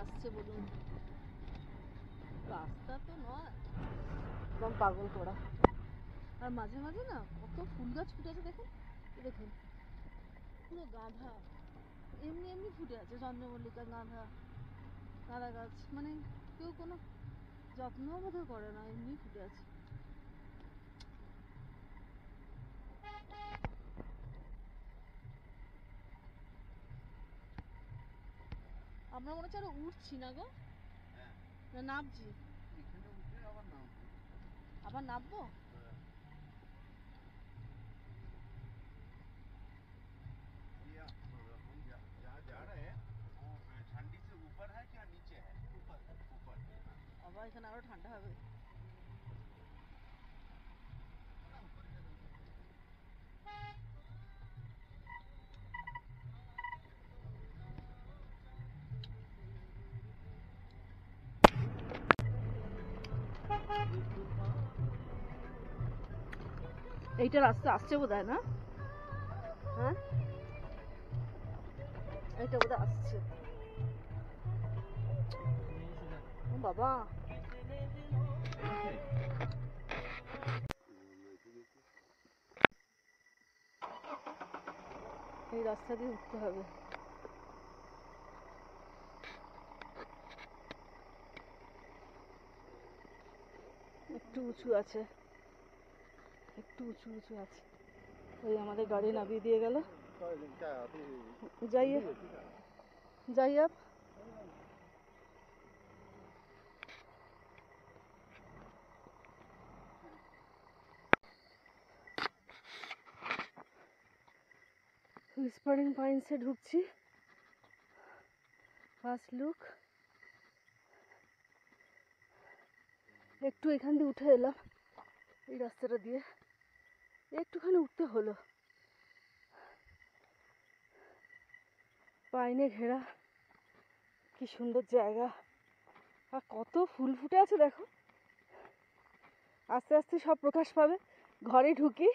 আসছে বলুন? রাস্তা তো নয়, একদম পাগল করা। আর মাঝে মাঝে না কত ফুল গাছ ফুটে আছে দেখুন, দেখুন পুরো গাঁদা এমনি এমনি ফুটে আছে, চন্দ্রমল্লিকা, গাঁদা, গাঁদা গাছ, মানে কেউ কোনো যত্ন বোধহয় করে না, এমনি ফুটে আছে। আমরা মনে হচ্ছে আরো উঠছি না গো, না নামছি? আবার নামবো? আবার এখানে আরো ঠান্ডা হবে। এইটা রাস্তা আসছে বোধ হয়, না? হ্যাঁ, এইটা বোধ হয় আসছে। ও বাবা, এই রাস্তা দিয়ে উঠতে হবে। একটু উঁচু আছে, একটু উঁচু উঁচু আছে। ওই আমাদের গাড়ি নামিয়ে দিয়ে গেল। যাইয়ে যাইয়ে হুইসপারিং পাইন্সে ঢুকছি। First look. একটু এখান দিয়ে উঠে এলাম, এই রাস্তাটা দিয়ে একটুখানি উঠতে হলো। পাইনে ঘেরা কি সুন্দর জায়গা, আর কত ফুল ফুটে আছে দেখো। আস্তে আস্তে সব প্রকাশ পাবে। ঘরে ঢুকি,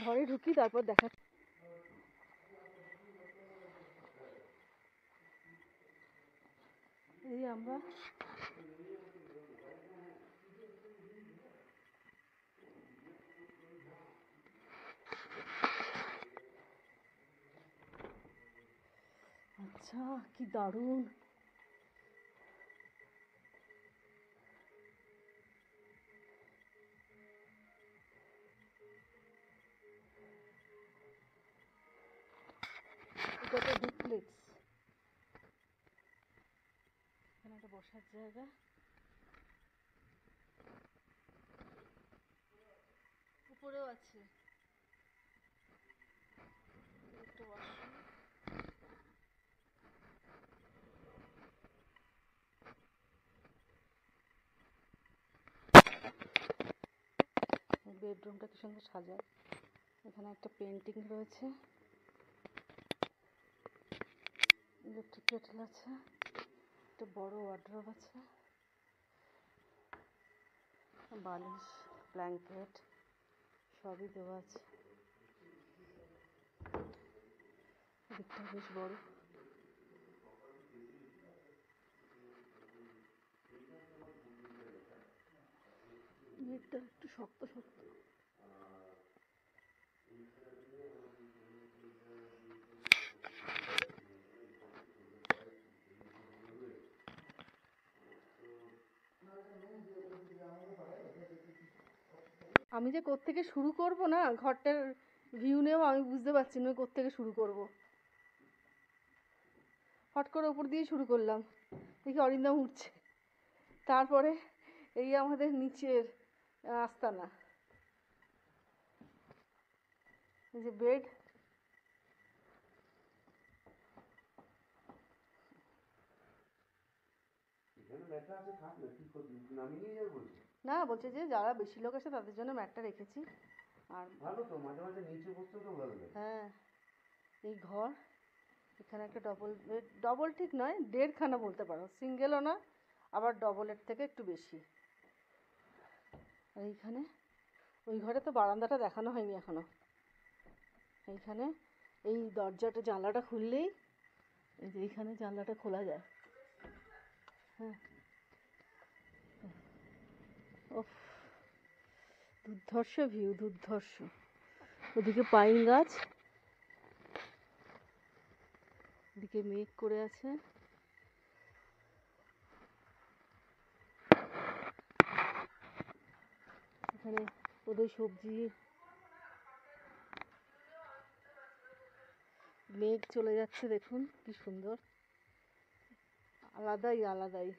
ঘরে ঢুকি তারপর দেখা। এই আমরা আচ্ছা, কি দারুণ। এটা তো ডুপ্লেক্স, এখানে একটা বসার জায়গা, উপরেও আছে একটা ওয়াশরুম। বেডরুমটা কি সুন্দর সাজায়। এখানে একটা পেন্টিং রয়েছে, ইলেকট্রিক কেটল আছে, একটা বড় ওয়ার্ড্রোব আছে, বালিশ, ব্ল্যাঙ্কেট সবই দেওয়া আছে। দিকটা বেশ বড়। নেটটা একটু শক্ত শক্ত। আমি যে কোত্থেকে শুরু করব না, ঘরটার ভিউ নেব আমি বুঝতে পারছি না কোত্থেকে শুরু করব। হট করে ওপর দিয়ে শুরু করলাম, দেখি অরিন্দম উঠছে। তারপরে এই আমাদের নিচের আস্তানা, এই যে বেড, না বলছে যে যারা বেশি লোক আছে তাদের জন্য ম্যাটটা রেখেছি। আর ভালো তো, মাঝে মাঝে নিচে বসতে তো ভালো লাগে। হ্যাঁ, এই ঘর, এখানে একটা ডবল বেড, ডবল ঠিক নয়, 1.5খানা বলতে পারো, সিঙ্গেলও না আবার ডবলের থেকে একটু বেশি। আর এইখানে ওই ঘরে তো বারান্দাটা দেখানো হয়নি এখনো। এইখানে এই দরজাটা জানলাটা খুললেই এই যে এইখানে জানলাটা খোলা যায়। হ্যাঁ, ও দুর্ধর্ষ ভিউ, দুর্ধর্ষ। ওদিকে পাইন গাছ, ওদিকে মেঘ করে আছে। এখানে ওদের সবজি, মেঘ চলে যাচ্ছে দেখুন কি সুন্দর, আলাদাই আলাদাই।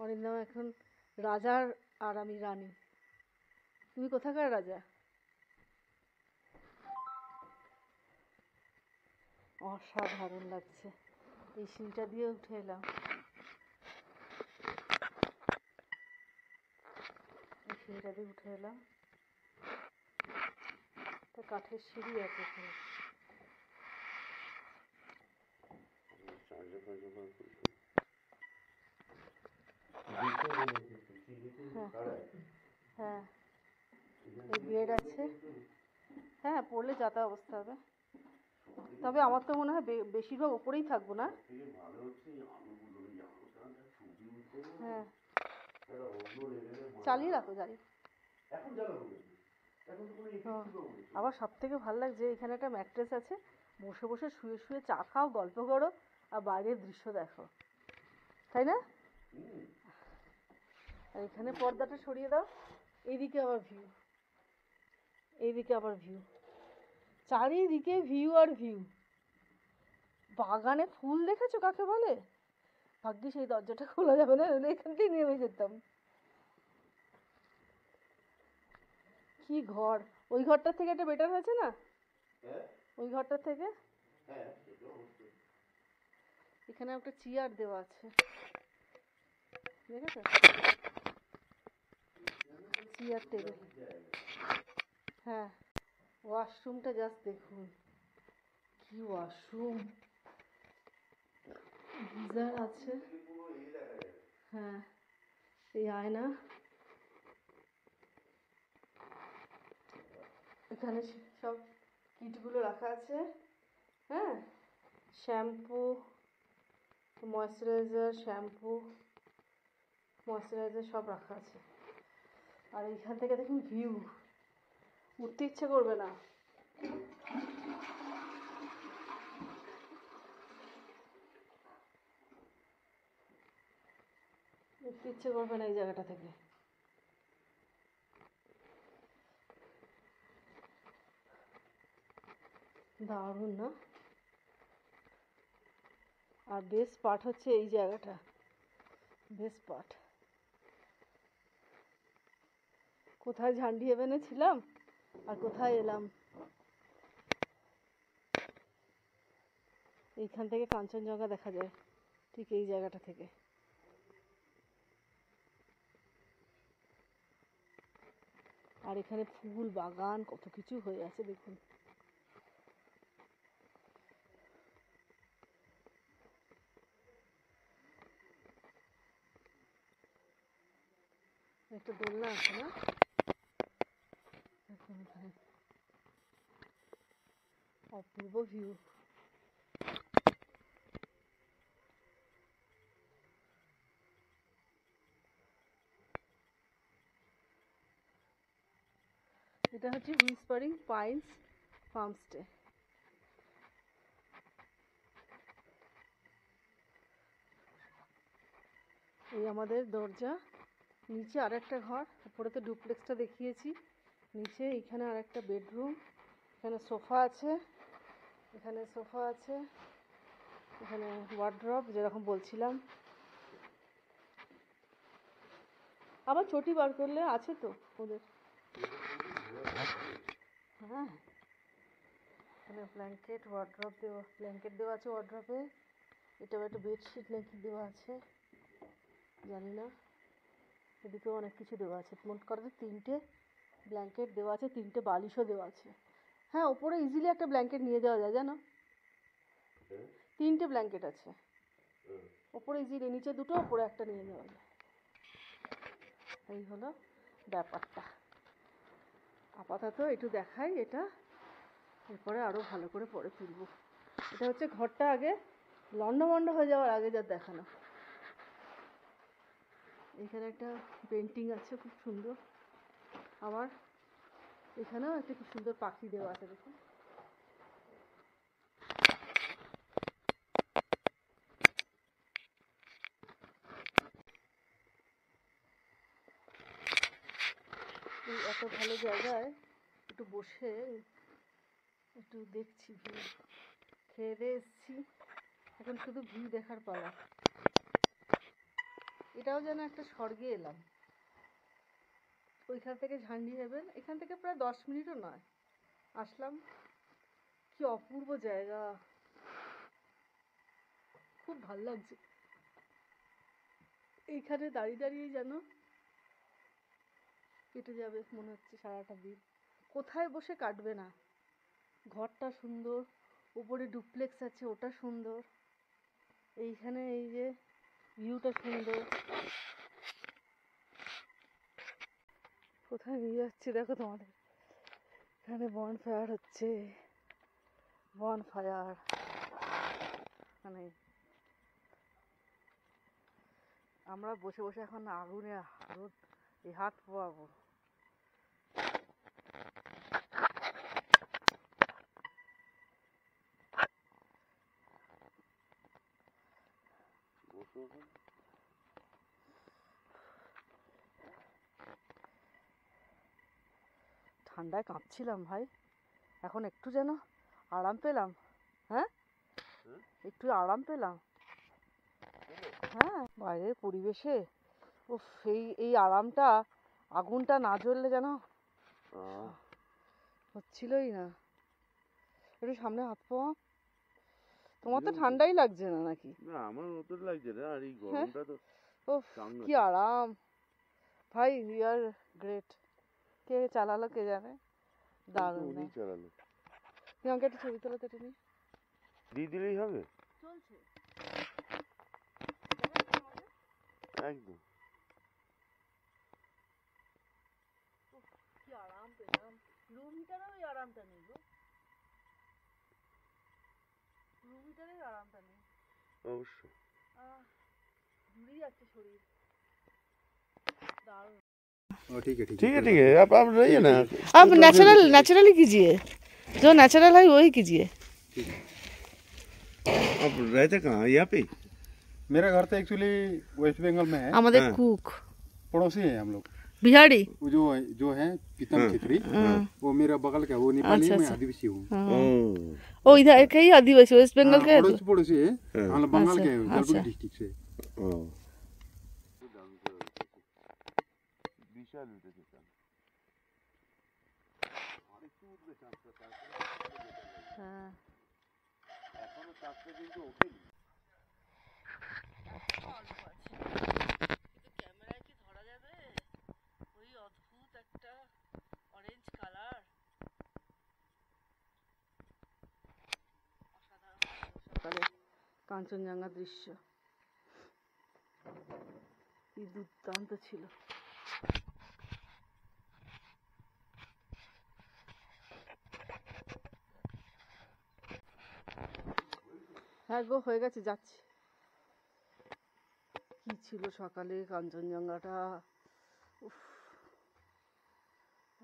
অরিন্দম এখন রাজার আর আমি রানী। তুমি কোথাকার রাজা? অসাধারণ লাগছে। এই সিঁড়িটা দিয়ে উঠে এলাম, এই সিঁড়িটা দিয়ে উঠে এলাম। একটা কাঠের সিঁড়ি আছে এখানে। হ্যাঁ, এই বেড আছে। হ্যাঁ, পড়লে যাতা অবস্থা হবে। তবে আমার তো মনে হয় বেশিরভাগ ওপরেই থাকবো না? হ্যাঁ, চালিয়ে রাখো যাই। আবার সব থেকে ভালো লাগছে এখানে একটা ম্যাট্রেস আছে, বসে বসে শুয়ে শুয়ে চা খাও, গল্প করো, আর বাইরের দৃশ্য দেখো, তাই না? আর এখানে পর্দাটা সরিয়ে দাও, এইদিকে আবার ভিউ, এইদিকে আবার ভিউ, চারিদিকে ভিউ আর ভিউ। বাগানে ফুল দেখেছো কাকে বলে? ভাগ্যিস এই দরজাটা খোলা যাবে না, এখানটাই নেমে যেতাম। কি ঘর! ওই ঘরটার থেকে একটা বেটার হয়েছে না? ওই ঘরটার থেকে। এখানে একটা চেয়ার দেওয়া আছে, দেখেছো? Chair table. হ্যাঁ, ওয়াশরুমটা জাস্ট দেখুন, কি ওয়াশরুম! গিজার আছে। হ্যাঁ, এই আয়না। এখানে সব কিটগুলো রাখা আছে। হ্যাঁ, শ্যাম্পু, ময়শ্চারাইজার, সব রাখা আছে। আর এইখান থেকে দেখুন ভিউ, উঠতে ইচ্ছে করবে না। উঠতে ইচ্ছে করবে না এই জায়গাটা থেকে। দারুণ না? আর বেস্ট পার্ট হচ্ছে এই জায়গাটা, বেস্ট পার্ট। কোথায় ঝান্ডি হেভেনে ছিলাম আর কোথায় এলাম। এইখান থেকে কাঞ্চনজঙ্ঘা দেখা যায়, ঠিক এই জায়গাটা থেকে। আর এখানে ফুল বাগান, কত কিছু হয়ে আছে দেখুন। একটা দোলনা আছে না? অপূর্ব ভিউ। এটা হচ্ছে হুইসপারিং পাইনস ফার্মস্টে। এই আমাদের দরজা, নিচে আরেকটা ঘর, উপরে তো ডুপ্লেক্সটা দেখিয়েছি, নিচে এইখানে আরেকটা বেডরুম, এখানে সোফা আছে, এখানে সোফা আছে, এখানে ওয়ার্ড্রপ যেরকম বলছিলাম। আবার চটি বার করলে আছে তো ওদের। হ্যাঁ, এখানে ব্ল্যাঙ্কেট, ওয়ার্ড্রপ দেওয়া, ব্ল্যাঙ্কেট দেওয়া আছে ওয়ার্ড্রপে। এটাও একটা বেডশিট নাকি দেওয়া আছে, জানি না। এদিকেও অনেক কিছু দেওয়া আছে, মোট কথা 3টে ব্ল্যাঙ্কেট দেওয়া আছে, 3টে বালিশও দেওয়া আছে। হ্যাঁ, ওপরে ইজিলি একটা ব্ল্যাঙ্কেট নিয়ে যাওয়া যায় জানো, 3টে ব্ল্যাঙ্কেট আছে ওপরে ইজিলি, নিচে 2টো, ওপরে একটা নিয়ে যাওয়া যায়। এই হলো। ব্যাপারটা। আপাতত একটু দেখাই এটা, এরপরে আরও ভালো করে পরে তুলবো। এটা হচ্ছে ঘরটা আগে লন্ডভন্ড হয়ে যাওয়ার আগে যা দেখানো। এখানে একটা পেন্টিং আছে খুব সুন্দর, আবার এখানেও একটা খুব সুন্দর পাখি দেওয়া আছে দেখুন। এই এত ভালো জায়গায় একটু বসে একটু দেখছি ভিউ। খেয়ে দিয়ে এসছি, এখন শুধু ভিউ দেখার পালা। এটাও যেন একটা স্বর্গে এলাম। ওইখান থেকে ঝান্ডি হেভেন, এখান থেকে প্রায় 10 মিনিটও নয় আসলাম। কি অপূর্ব জায়গা, খুব ভাল লাগছে। এইখানে দাঁড়িয়ে দাঁড়িয়ে যেন কেটে যাবে মনে হচ্ছে সারাটা দিন। কোথায় বসে কাটবে না। ঘরটা সুন্দর, উপরে ডুপ্লেক্স আছে, ওটা সুন্দর। এইখানে এই যে ভিউটা সুন্দর। কোথায় নিয়ে যাচ্ছি দেখো তোমাদের। এখানে বনফায়ার হচ্ছে, বনফায়ার মানে আমরা বসে বসে এখন আগুনে এই হাত পোয়াবো। ঠান্ডায় কাঁপছিলাম ভাই, এখন একটু যেন আরাম পেলাম। হ্যাঁ, একটু আরাম পেলাম। হ্যাঁ, বাইরের পরিবেশে উফ, এই আরামটা আগুনটা না জ্বললে যেন হচ্ছিলই না। একটু সামনে হাত পাওয়া। তোমার তো ঠান্ডাই লাগছে না নাকি? না, আমার মতো লাগছে না। আর এই গরমটা তো উফ, কি আরাম ভাই, ইউ আর গ্রেট। কে চালালো কে জানে, দারুণ। উনি চালালো। তুই আমাকে একটা ছবি তোলা কেটে নি দিয়ে দিলেই হবে। চলছে একদম। কি আরাম পেলাম। রুম হিটারেও এই আরামটা নেই গো, রুম হিটারের আরামটা নেই। অবশ্যই ঘুরে যাচ্ছে শরীর, दारुण। ठीक है ठीक है आप रहिए ना। आप नेचुरली कीजिए, जो नेचुरल है वही कीजिए। आप रहते कहाँ? यहाँ पे? मेरा घर तो एक्चुअली वेस्ट बंगाल में है। हमारे कुक पड़ोसी है हम लोग। बिहारी वो जो है पीतम खिचड़ी, वो मेरा बगल का, वो नेपाली है, मैं आदिवासी हूँ। ओ इधर कई आदिवासी वेस्ट बंगाल के पड़ोसी है, हम लोग बंगाल के जलपाईगुड़ी डिस्ट्रिक्ट से। ক্যামেরায় কি ধরা যাবে ওই অদ্ভুত একটা অরেঞ্জ কালার, অসাধারণ। সকালে কাঞ্চনজঙ্ঘা দৃশ্য কি দুর্দান্ত ছিল। হ্যাঁ গো, হয়ে গেছে, যাচ্ছি। কি ছিল সকালে কাঞ্চনজঙ্ঘাটা, উফ,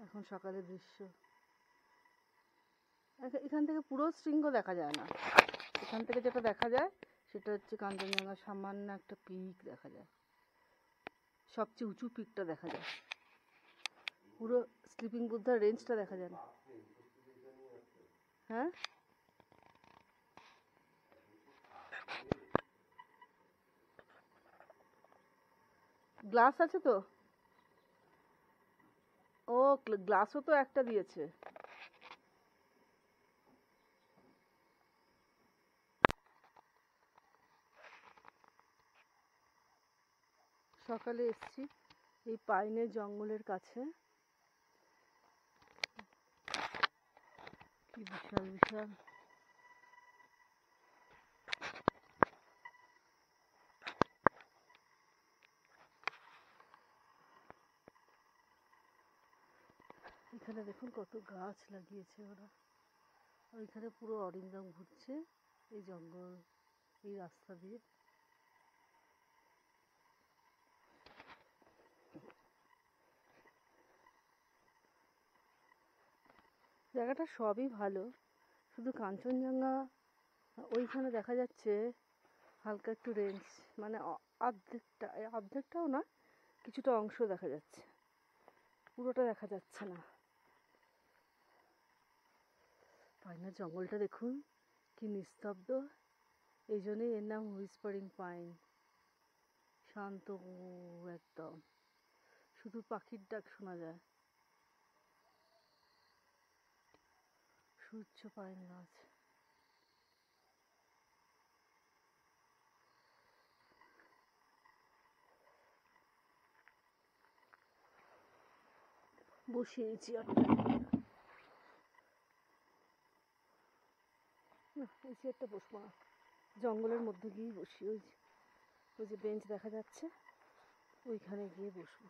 এখন সকালের দৃশ্য। এখান থেকে পুরো শৃঙ্গ দেখা যায় না, এখান থেকে যেটা দেখা যায় সেটা হচ্ছে কাঞ্চনজঙ্ঘার সামান্য একটা পিক দেখা যায়, সবচেয়ে উঁচু পিকটা দেখা যায়, পুরো স্লিপিং বুদ্ধার রেঞ্জটা দেখা যায় না। হ্যাঁ, গ্লাস আছে তো, ও গ্লাসও তো একটা দিয়েছে। সকালে এসছি এই পাইনের জঙ্গলের কাছে, কি বিশাল বিশাল। এখানে দেখুন কত গাছ লাগিয়েছে ওরা। ওইখানে পুরো অরিন্দম ঘুরছে এই জঙ্গল, এই রাস্তা দিয়ে। জায়গাটা সবই ভালো, শুধু কাঞ্চনজঙ্ঘা ওইখানে দেখা যাচ্ছে হালকা একটু রেঞ্জ, মানে অর্ধেকটাও না, কিছুটা অংশ দেখা যাচ্ছে, পুরোটা দেখা যাচ্ছে না। পাইনের জঙ্গলটা দেখুন কি নিস্তব্ধ, এই জন্যই এর নাম হুইসপারিং পাইন। শান্ত একদম, শুধু পাখির ডাক শোনা যায়। সূর্য পাইন গাছ। বসিয়েছি এই চেয়ারটা বসবো না, জঙ্গলের মধ্যে গিয়েই বসি। ওই যে বেঞ্চ দেখা যাচ্ছে, ওইখানে গিয়ে বসবো।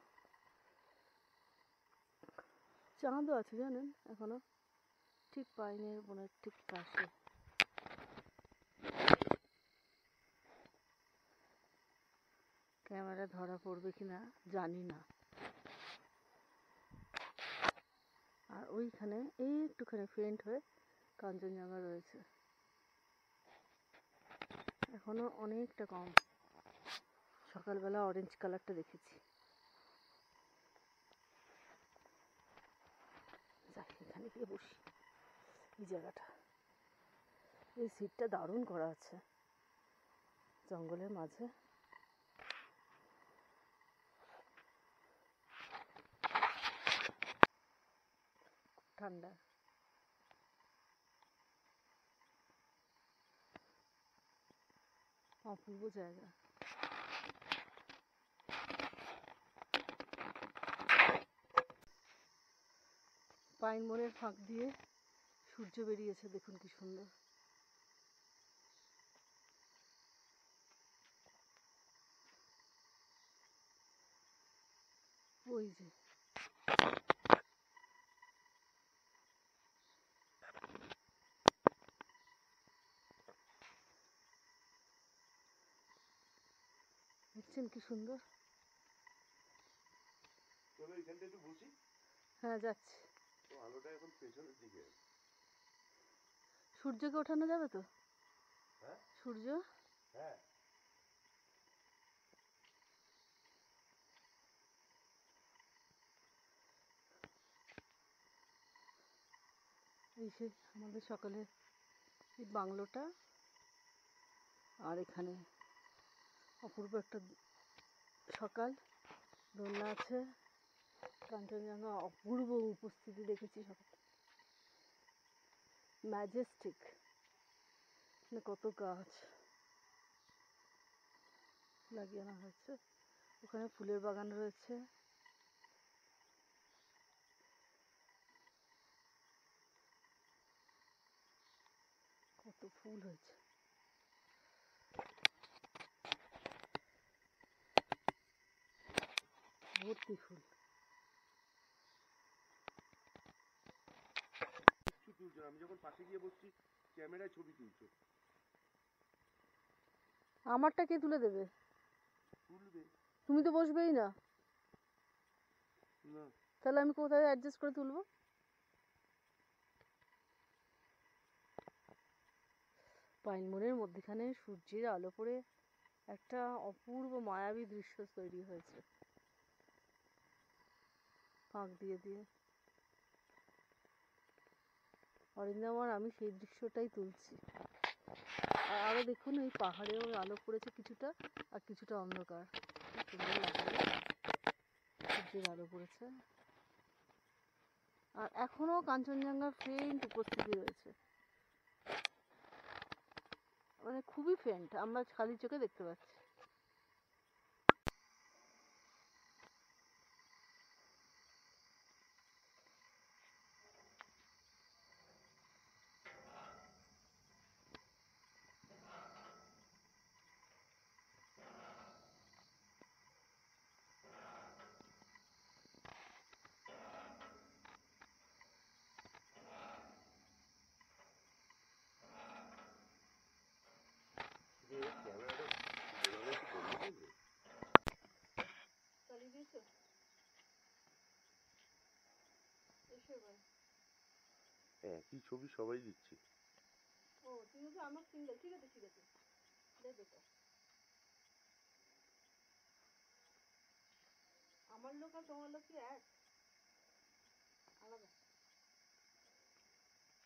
চাঁদও আছে জানেন এখনো, ঠিক পাইনের বনের ঠিক পাশে। ক্যামেরা ধরা পড়বে কিনা জানি না। আর ওইখানে এই একটুখানি ফেন্ট হয়ে কাঞ্চনজঙ্ঘা রয়েছে, এখনো অনেকটা কম। সকালবেলা অরেঞ্জ কালারটা দেখেছি। যাই, এখানে গিয়ে বসি। এই জায়গাটা, এই সিটটা দারুণ করা আছে জঙ্গলের মাঝে। ঠান্ডা। অপূর্ব জায়গা। পাইন বনের ফাঁক দিয়ে সূর্য বেরিয়েছে, দেখুন কি সুন্দর। ওই যে দেখছেন কি সুন্দর। চলো এখানটা একটু বসি। হ্যাঁ যাচ্ছি। তো আলোটা এখন পেছনের দিকে। সূর্যকে ওঠানো যাবে তো? হ্যাঁ সূর্য, হ্যাঁ। এই সে আমাদের সকালে এই বাংলোটা, আর এখানে অপূর্ব একটা সকাল। দোলনা আছে, কাঞ্চনজঙ্ঘা অপূর্ব উপস্থিতি দেখেছি সকাল। ম্যাজেস্টিক, মানে কত গাছ লাগিয়ে আনা হয়েছে। ওখানে ফুলের বাগান রয়েছে। কত ফুল হয়েছে, ভর্তি ফুল। তুলছো, আমি যখন পাশে গিয়ে বসছি ক্যামেরায় ছবি তুলছো। আমারটা কে তুলে দেবে? তুলবে তুমি তো বসবেই না, না? তাহলে আমি কোথায় অ্যাডজাস্ট করে তুলবো? পাইন বনের মধ্যখানে সূর্যের আলো পড়ে একটা অপূর্ব মায়াবী দৃশ্য তৈরি হয়েছে ফাঁক দিয়ে দিয়ে। অরিন্দম আর আমি সেই দৃশ্যটাই তুলছি। আর আরো দেখুন, এই পাহাড়েও আলো পড়েছে কিছুটা, আর কিছুটা অন্ধকার। কি সুন্দর লাগছে, সূর্যের আলো পড়েছে। আর এখনো কাঞ্চনজঙ্ঘার ফেন্ট উপস্থিতি রয়েছে, মানে খুবই ফেন্ট, আমরা খালি চোখে দেখতে পাচ্ছি। এবার? একই ছবি সবাই দিচ্ছে। ও তুমি বলছো আমার সিঙ্গেল, ঠিক আছে ঠিক আছে, দেবে তো। আমার লোক আর তোমার লোক কি এক? আলাদা?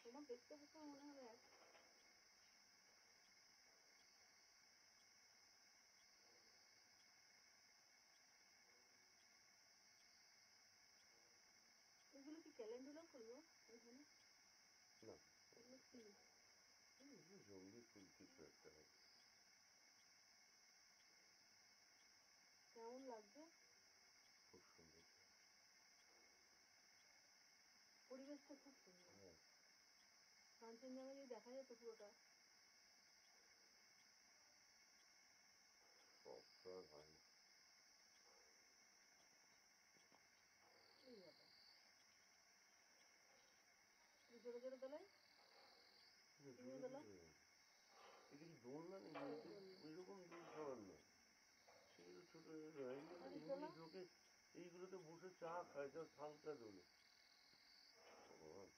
তোমার দেখতে দেখতে মনে হবে এক। এগুলো কি ক্যালেন্ডুলা করবো এখানে? না, এগুলো কি? এগুলো জঙ্গলি ফুল কিছু একটা হবে। কেমন লাগছে? খুব সুন্দর। পরিবেশটা খুব সুন্দর। হ্যাঁ, কাঞ্চনজঙ্ঘা যদি দেখা যেত পুরোটা। সব তো আর হয় না। এই বাবা, জোরে জোরে দোলাই, তুমিও দোলা। এটা কি দোলনা নেই, ওইরকম দোল খাবার নয়, সেগুলো ছোট ছোট হয়, এমনি লোকে এইগুলোতে বসে চা খায়, যা হালকা দোলে। ভগবান,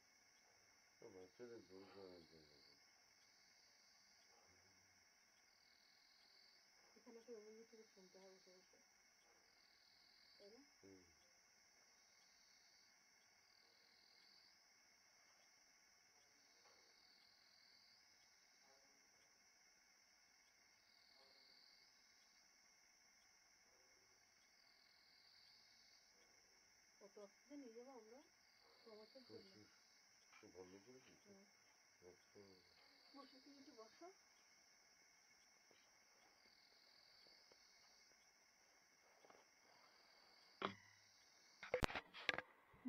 তো বাচ্চাদের দোল খাওয়ার জন্য। এখানে একটা রবীন্দ্র থেকে শুনতে হয় বসে বসে, তাই না? কত অক্সিজেন নিয়ে যাবো আমরা সমাজের জন্য। প্রচুর বন্ধ করে দিচ্ছে। বসে তুমি একটু বসো।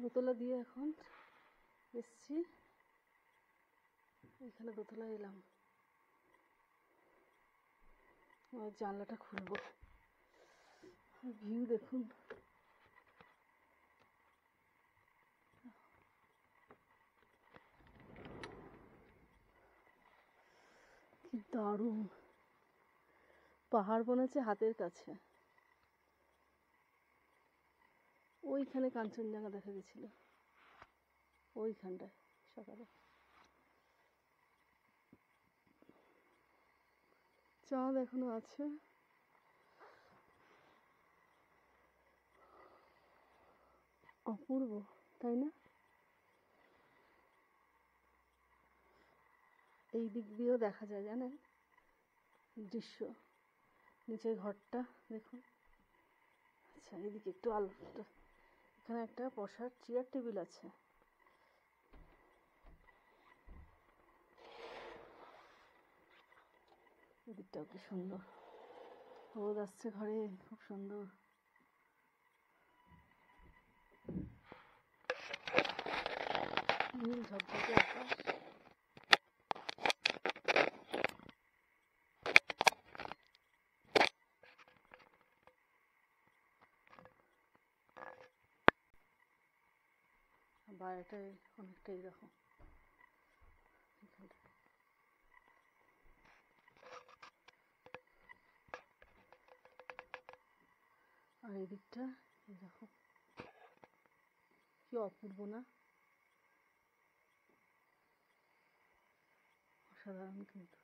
দোতলা দিয়ে এখন এসছি, এখানে দোতলা এলাম। আর জানলাটা খুলবো, ভিউ দেখুন। কি দারুণ পাহাড় বানাচ্ছে হাতের কাছে। ওইখানে কাঞ্চনজঙ্ঘা দেখা গেছিল, ওইখানটায় সকালে। চাঁদ এখনো আছে। অপূর্ব, তাই না? এই দিক দিয়েও দেখা যায়, জানেন, দৃশ্য। নিচের ঘরটা দেখুন। আচ্ছা, এদিকে একটু আলোটা, এখানে একটা বসার চেয়ার টেবিল আছে। এদিকটাও কি সুন্দর, রোদ আসছে ঘরে, খুব সুন্দর। নীল ঝকঝকে আকাশ। বাইরেটায় অনেকটাই দেখো, এখানটা। আর এদিকটা এই দেখো, কি অপূর্ব না? অসাধারণ কিন্তু।